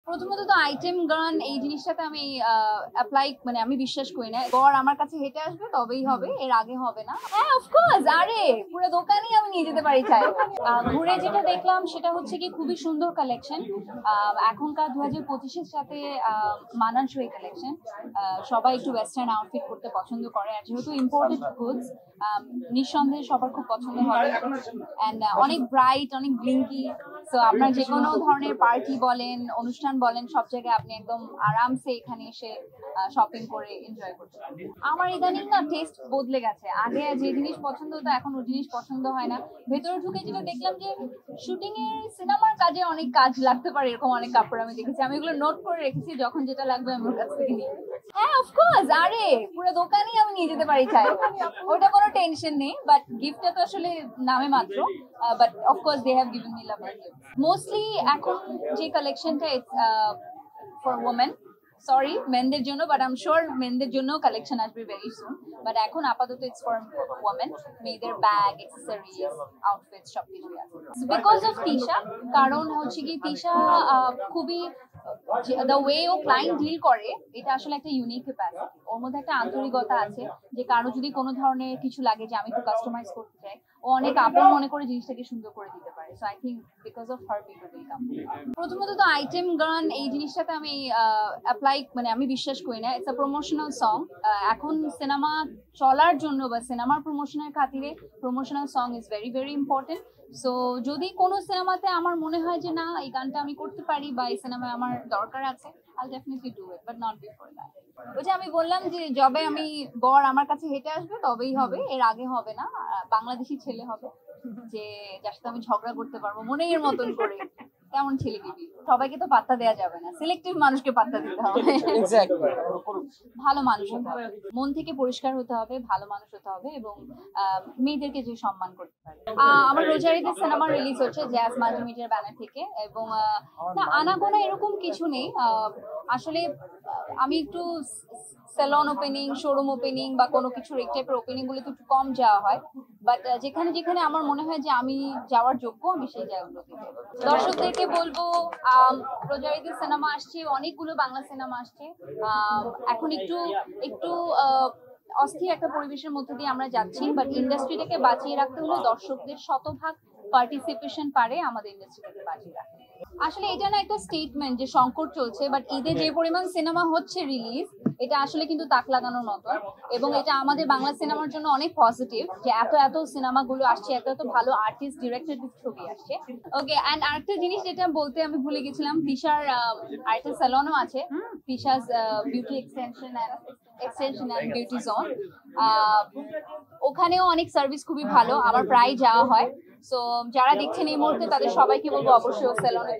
প্রথমত তো আইটেম গান এই জিনিসটাতে আমি অ্যাপ্লাই মানে আমি বিশ্বাস করি না। গড় আমার কাছে হেঁটে আসবে তবেই হবে, এর আগে হবে না। হ্যাঁ অফকোর্স, আরে পুরো দোকানই আমি নিয়ে যেতে পারি চাই। ঘুরে যেটা দেখলাম সেটা হচ্ছে কি খুবই সুন্দর কালেকশন। এখনকার 2025-এর সাথে মানানসই কালেকশন। সবাই একটু ওয়েস্টার্ন আউটফিট করতে পছন্দ করে, আর যেহেতু ইম্পোর্টেড গুডস নিঃসন্দেহে সবার খুব পছন্দ হবে। অ্যান্ড অনেক ব্রাইট, অনেক ব্লিঙ্কি। সো আপনার যে কোনো ধরনের পার্টি বলেন, অনুষ্ঠান বলেন, সব জায়গায় আপনি একদম আরামসে এখানে এসে শপিং করে এনজয় করতে পারেন। আমার ইদানিং না টেস্ট বদলে গেছে। আগে যে জিনিস পছন্দ হতো এখন ওই জিনিস পছন্দ হয় না। ভেতরে ঢুকে যেটা দেখলাম যে শুটিং এ সিনেমার কাজে অনেক কাজ লাগতে পারে, এরকম অনেক কাপড় আমি দেখেছি। আমি এগুলো নোট করে রেখেছি, যখন যেটা লাগবে আমি ওর কাছ থেকে নিই। হ্যাঁ অফকোর্স, আরে পুরো দোকানই আমি নিয়ে যেতে পারি চাই, ওটা কোনো টেনশন নেই। বাট গিফটটা তো আসলে নামে মাত্র। But of course they have given me love and gift. Mostly এখন যে কালেকশনটা ফর ওমেন, সরি মেনদের জন্য, বাট আই এম শিওর মেনদের জন্য কালেকশন আসবে ভেরি সুন। বাট এখন আপাতত ইটস ফর ওমেন। মেয়েদের ব্যাগ, অ্যাক্সেসরিজ, আউটফিটস সবকিছু আছে বিকজ অফ তিশা। কারণ হচ্ছে কি তিশা খুবই দ্য ওয়ে ও ক্লায়েন্ট ডিল করে, এটা আসলে একটা ইউনিক ক্যাপাসিটি। ওর মধ্যে একটা আন্তরিকতা আছে যে কারো যদি কোনো ধরনের কিছু লাগে যে আমি একটু কাস্টমাইজ করতে চাই, ও অনেক আপন মনে করে জিনিসটাকে সুন্দর করে দিতে পারে। So I think because of her people will come. প্রথমত তো আইটেম গান এই জিনিসটাতে আমি অ্যাপ্লাই মানে আমি বিশ্বাস করি না। It's a promotional song. এখন সিনেমা চলার জন্য বা সিনেমার প্রমোশনের খাতিরে promotional song is very very important. So যদি কোনো সিনেমাতে আমার মনে হয় যে না এই গানটা আমি করতে পারি বা এই সিনেমায় আমার দরকার আছে, I'll definitely do it, but not before that. ওই যে আমি বললাম যে যবে আমি বর আমার কাছে হেঁটে আসবে তবেই হবে, এর আগে হবে না। বাংলাদেশি ছেলে হবে যে যার সাথে আমি ঝগড়া করতে পারবো মনের মতন করে, তেমন ছেলে দিবি। সবাইকে তো পাত্তা দেওয়া যাবে না, সিলেক্টিভ মানুষকে পাত্তা দিতে হবে। ভালো মানুষ হতে হবে, মন থেকে পরিষ্কার হতে হবে, ভালো মানুষ হতে হবে এবং মেয়েদেরকে যে সম্মান করতে পারে। আমার রোজারিতে সিনেমা রিলিজ হচ্ছে জ্যাজ মাল্টিমিডিয়ার ব্যানার থেকে, এবং না আনাগোনা এরকম কিছু নেই। আসলে আমি একটু সেলন ওপেনিং, শোরুম ওপেনিং বা কোনো কিছুর এই টাইপের ওপেনিং গুলো একটু কম যাওয়া হয়। বাট যেখানে যেখানে আমার মনে হয় যে আমি যাওয়ার যোগ্য, আমি সেই জায়গাগুলোতে যাই। দর্শকদেরকে বলবো রোজারিতে সিনেমা আসছে, অনেকগুলো বাংলা সিনেমা আসছে। এখন একটু একটু অস্থির একটা পরিবেশের মধ্যে দিয়ে আমরা যাচ্ছি, বাট ইন্ডাস্ট্রিটাকে বাঁচিয়ে রাখতে হলে দর্শকদের শতভাগ পার্টিসিপেশন পারে আমাদের ইন্ডাস্ট্রিটাকে বাঁচিয়ে রাখতে। আসলে এটা না একটা স্টেটমেন্ট যে সংকট চলছে, বাট ঈদে যে পরিমাণ সিনেমা হচ্ছে রিলিজ, এটা আসলে কিন্তু তাক লাগানোর মতো। এবং এটা আমাদের বাংলা সিনেমার জন্য অনেক পজিটিভ যে এত এত সিনেমাগুলো আসছে, এত এত ভালো আর্টিস্ট ডিরেক্টেড ছবি আসছে। ওকে, অ্যান্ড আরেকটা জিনিস যেটা বলতে আমি ভুলে গেছিলাম, তিশার আরেকটা স্যালনও আছে, Tisha's beauty extension and beauty zone. ওখানেও অনেক সার্ভিস খুবই ভালো, আমার প্রায় যাওয়া হয়। সো যারা দেখছেন এই মুহূর্তে তাদের সবাইকে বলবো অবশ্যই ও স্যালনে